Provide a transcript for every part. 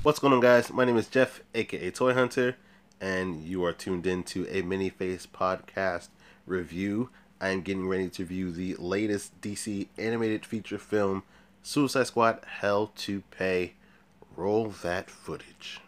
What's going on, guys? My name is Jeff, aka Toy Hunter, and you are tuned in to a Mini-Face podcast review. I am getting ready to review the latest DC animated feature film, Suicide Squad: Hell to Pay. Roll that footage.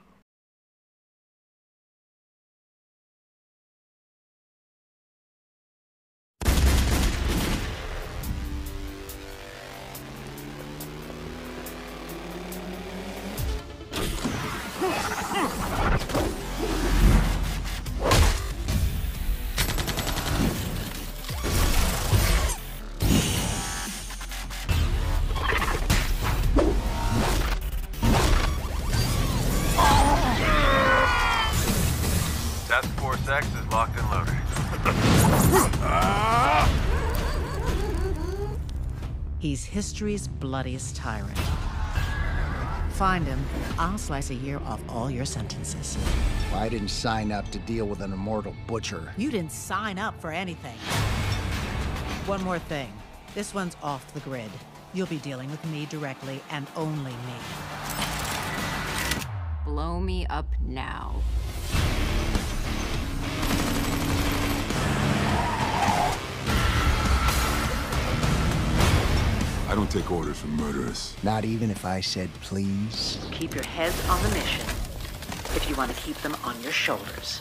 Task Force X is locked and loaded. He's history's bloodiest tyrant. Find him, I'll slice a year off all your sentences. I didn't sign up to deal with an immortal butcher. You didn't sign up for anything. One more thing. This one's off the grid. You'll be dealing with me directly and only me. Blow me up now. I don't take orders from murderers. Not even if I said please. Keep your heads on the mission if you want to keep them on your shoulders.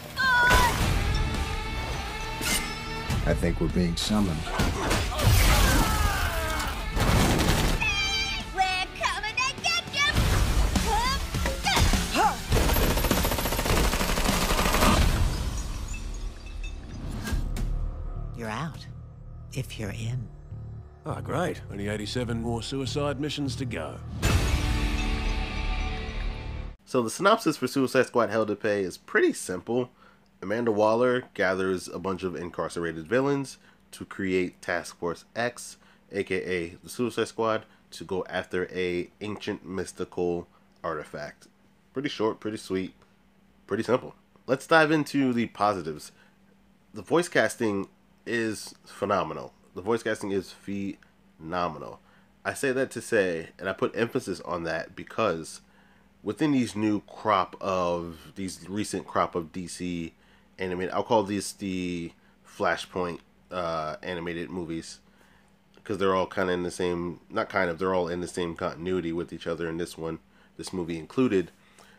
I think we're being summoned. We're coming to get you! You're out. If you're in. Oh, great. Only 87 more suicide missions to go. So the synopsis for Suicide Squad: Hell to Pay is pretty simple. Amanda Waller gathers a bunch of incarcerated villains to create Task Force X, aka the Suicide Squad, to go after a ancient mystical artifact. Pretty short, pretty sweet, pretty simple. Let's dive into the positives. The voice casting is phenomenal. The voice casting is phenomenal. I say that to say, and I put emphasis on that because within these recent crop of DC animated, I'll call these the Flashpoint animated movies, because they're all kind of in the same, they're all in the same continuity with each other in this movie included.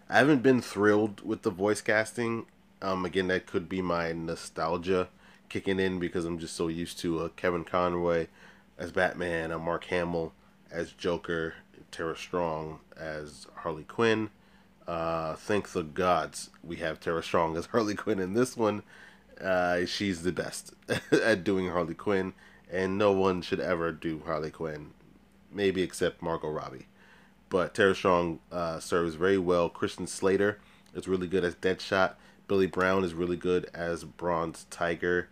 I haven't been thrilled with the voice casting. Again, that could be my nostalgia kicking in because I'm just so used to Kevin Conroy as Batman, Mark Hamill as Joker, Tara Strong as Harley Quinn. Thank the gods we have Tara Strong as Harley Quinn in this one. She's the best at doing Harley Quinn, and no one should ever do Harley Quinn, maybe except Margot Robbie. But Tara Strong serves very well. Kristen Slater is really good as Deadshot. Billy Brown is really good as Bronze Tiger.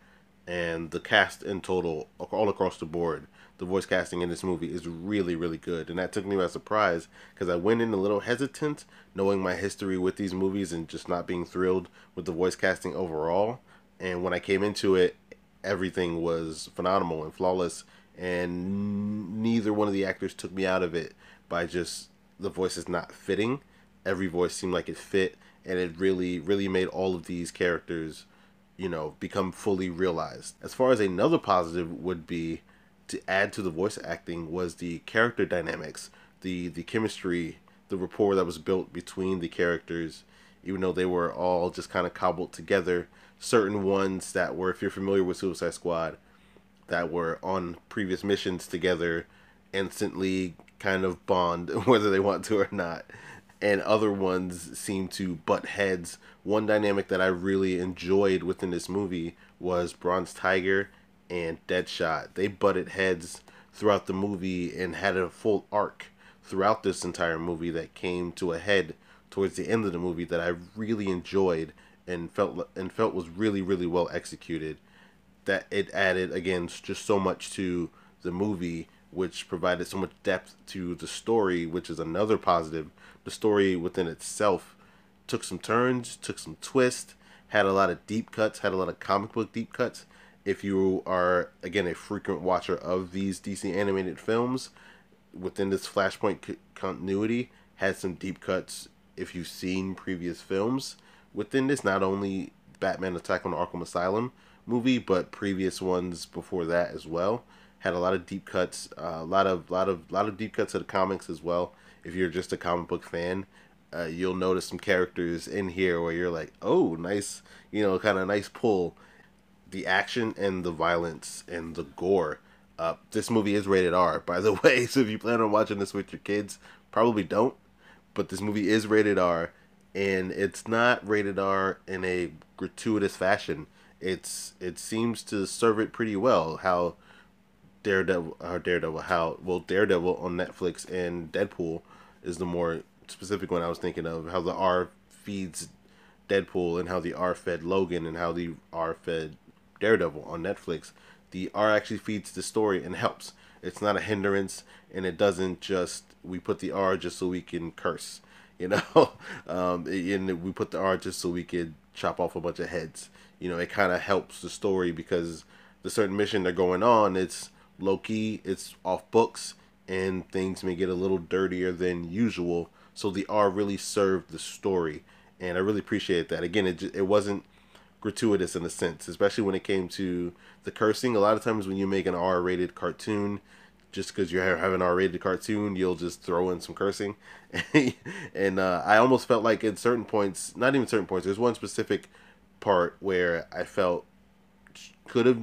And the cast in total, all across the board, the voice casting in this movie is really, really good. And that took me by surprise because I went in a little hesitant, knowing my history with these movies and just not being thrilled with the voice casting overall. And when I came into it, everything was phenomenal and flawless. And neither one of the actors took me out of it by just the voices not fitting. Every voice seemed like it fit. And it really, really made all of these characters, become fully realized. As far as another positive would be to add to the voice acting was the character dynamics, the chemistry, the rapport that was built between the characters, even though they were all just kind of cobbled together. Certain ones that were, if you're familiar with Suicide Squad, that were on previous missions together, instantly kind of bond, whether they want to or not. And other ones seem to butt heads. One dynamic that I really enjoyed within this movie was Bronze Tiger and Deadshot. They butted heads throughout the movie and had a full arc throughout this entire movie that came to a head towards the end of the movie that I really enjoyed and felt was really, really well executed. That it added, again, just so much to the movie, which provided so much depth to the story, which is another positive. The story within itself took some turns, took some twists, had a lot of deep cuts, had a lot of comic book deep cuts. If you are, again, a frequent watcher of these DC animated films, within this Flashpoint continuity, had some deep cuts if you've seen previous films within this, not only Batman Attack on Arkham Asylum movie, but previous ones before that as well. Had a lot of deep cuts, a lot of deep cuts of the comics as well. If you're just a comic book fan, you'll notice some characters in here where you're like, oh, nice, kind of nice pull. The action and the violence and the gore. This movie is rated R, by the way, so if you plan on watching this with your kids, probably don't. But this movie is rated R, and it's not rated R in a gratuitous fashion. It seems to serve it pretty well. How Daredevil on Netflix, and Deadpool is the more specific one I was thinking of. How the R feeds Deadpool, and how the R fed Logan, and how the R fed Daredevil on Netflix. The R actually feeds the story and helps. It's not a hindrance, and it doesn't just, we put the R just so we can curse, and we put the R just so we could chop off a bunch of heads. It kind of helps the story, because the certain mission they're going on, it's low key, it's off books, and things may get a little dirtier than usual. So the R really served the story, and I really appreciate that. Again, it wasn't gratuitous in a sense, especially when it came to the cursing. A lot of times when you make an R-rated cartoon, just because you have an R-rated cartoon, you'll just throw in some cursing. And I almost felt like in certain points, not even certain points, there's one specific part where I felt could have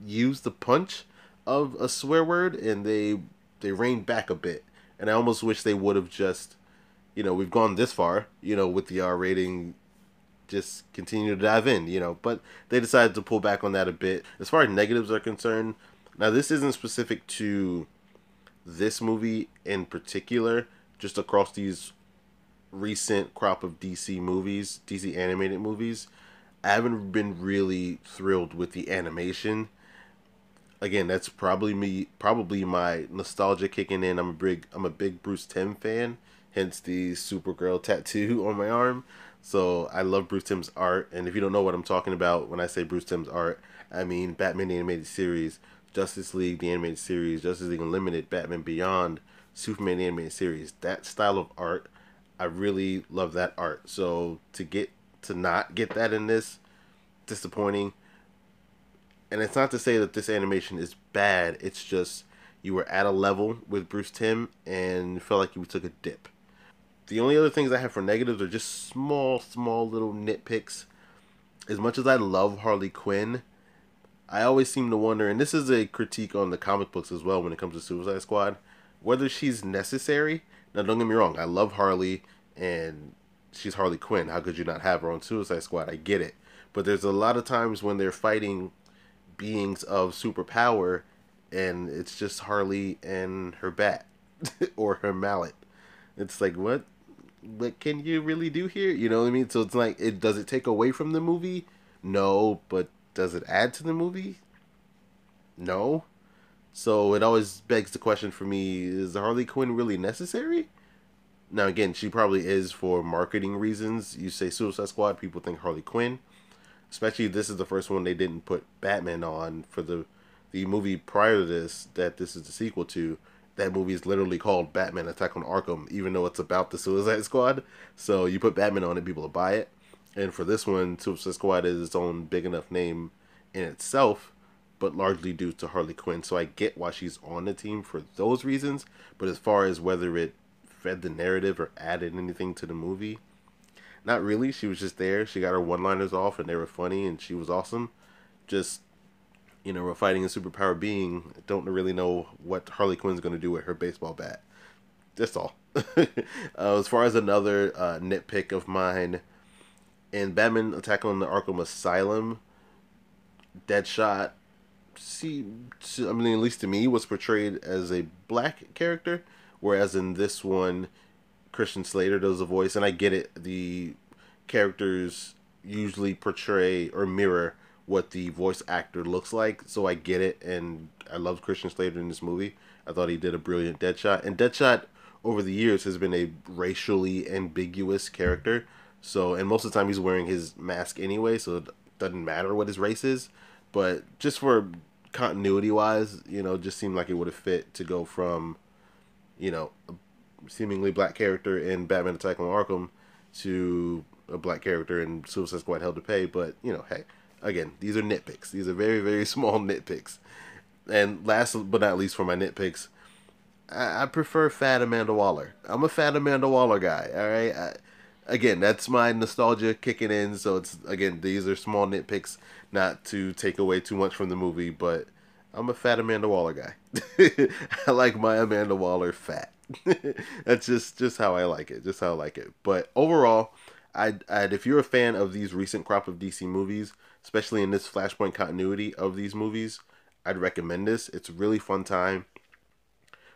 used the punch of a swear word, and they reined back a bit. And I almost wish they would have just, we've gone this far, with the R rating, just continue to dive in, but they decided to pull back on that a bit. As far as negatives are concerned, now this isn't specific to this movie in particular, just across these recent crop of DC movies, DC animated movies, I haven't been really thrilled with the animation. Again, that's probably my nostalgia kicking in. I'm a big Bruce Timm fan, hence the Supergirl tattoo on my arm. So I love Bruce Timm's art, and if you don't know what I'm talking about when I say Bruce Timm's art, I mean Batman the Animated Series, Justice League the Animated Series, Justice League Unlimited, Batman Beyond, Superman the Animated Series. That style of art, I really love that art. So to not get that in this, disappointing. And it's not to say that this animation is bad, it's just you were at a level with Bruce Timm and felt like you took a dip. The only other things I have for negatives are just small little nitpicks. As much as I love Harley Quinn, I always seem to wonder, and this is a critique on the comic books as well when it comes to Suicide Squad, whether she's necessary. Now, don't get me wrong, I love Harley, and she's Harley Quinn. How could you not have her on Suicide Squad? I get it. But there's a lot of times when they're fighting beings of superpower, and it's just Harley and her bat or her mallet. It's like, what can you really do here? You know what I mean? So it's like, does it take away from the movie? No. But does it add to the movie? No. So it always begs the question for me, is Harley Quinn really necessary? Now again, she probably is for marketing reasons. You say Suicide Squad, people think Harley Quinn. Especially this is the first one they didn't put Batman on. For the movie prior to this, that this is the sequel to, that movie is literally called Batman Attack on Arkham, even though it's about the Suicide Squad. So you put Batman on it, people will buy it. And for this one, Suicide Squad is its own big enough name in itself, but largely due to Harley Quinn. So I get why she's on the team for those reasons. But as far as whether it fed the narrative or added anything to the movie, not really. She was just there. She got her one-liners off, and they were funny, and she was awesome. Just, we're fighting a superpower being. Don't really know what Harley Quinn's going to do with her baseball bat. That's all. As far as another nitpick of mine, in Batman Attack on the Arkham Asylum, Deadshot, at least to me, was portrayed as a black character, whereas in this one, Christian Slater does the voice, and I get it. The characters usually portray or mirror what the voice actor looks like, so I get it, and I love Christian Slater in this movie. I thought he did a brilliant Deadshot, and Deadshot over the years has been a racially ambiguous character, so, and most of the time he's wearing his mask anyway, so it doesn't matter what his race is, but just for continuity wise, just seemed like it would have fit to go from, a seemingly black character in Batman Attack on Arkham to a black character in Suicide Squad: Hell to Pay. But you know, hey, again, these are nitpicks. These are very, very small nitpicks. And last but not least, for my nitpicks, I prefer Fat Amanda Waller. I'm a Fat Amanda Waller guy. All right. Again, that's my nostalgia kicking in. So it's, again, these are small nitpicks, not to take away too much from the movie, but I'm a Fat Amanda Waller guy. I like my Amanda Waller fat. That's just how I like it. Just how I like it. But overall, I'd if you're a fan of these recent crop of DC movies, especially in this Flashpoint continuity of these movies, I'd recommend this. It's a really fun time.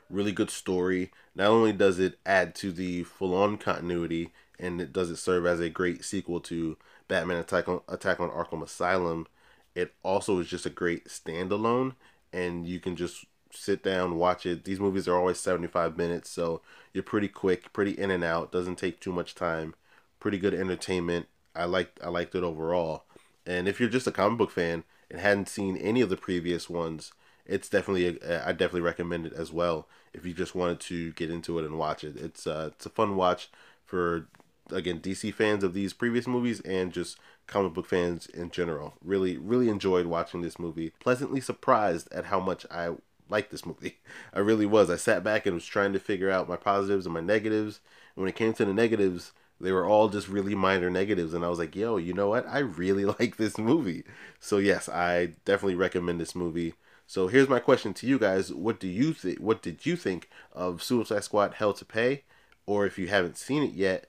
Really good story. Not only does it add to the full-on continuity, and it does it serve as a great sequel to Batman Attack on Arkham Asylum, it also is just a great standalone, and you can just sit down, watch it. These movies are always 75 minutes, so you're pretty quick, pretty in and out. Doesn't take too much time. Pretty good entertainment. I liked it overall. And if you're just a comic book fan and hadn't seen any of the previous ones, it's definitely I definitely recommend it as well. If you just wanted to get into it and watch it, it's a fun watch for, again, DC fans of these previous movies and just comic book fans in general. Really, really enjoyed watching this movie. Pleasantly surprised at how much I liked this movie. I really was. I sat back and was trying to figure out my positives and my negatives. And when it came to the negatives, they were all just really minor negatives. And I was like, yo, you know what? I really like this movie. So yes, I definitely recommend this movie. So here's my question to you guys. What did you think of Suicide Squad: Hell to Pay? Or if you haven't seen it yet,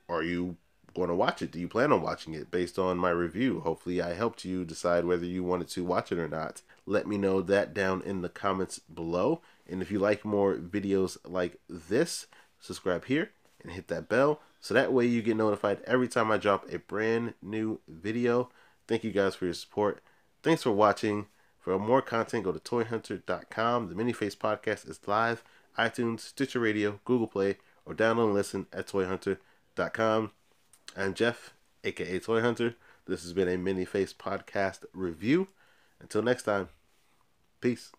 are you going to watch it? Do you plan on watching it based on my review? Hopefully I helped you decide whether you wanted to watch it or not. Let me know that down in the comments below. And if you like more videos like this, subscribe here and hit that bell so that way you get notified every time I drop a brand new video. Thank you guys for your support. Thanks for watching. For more content, go to toyhuntr.com. The Miniface Podcast is live, iTunes, Stitcher Radio, Google Play, or download and listen at toyhuntr.com. I'm Jeff, a.k.a. Toy Hunter. This has been a Miniface Podcast review. Until next time, peace.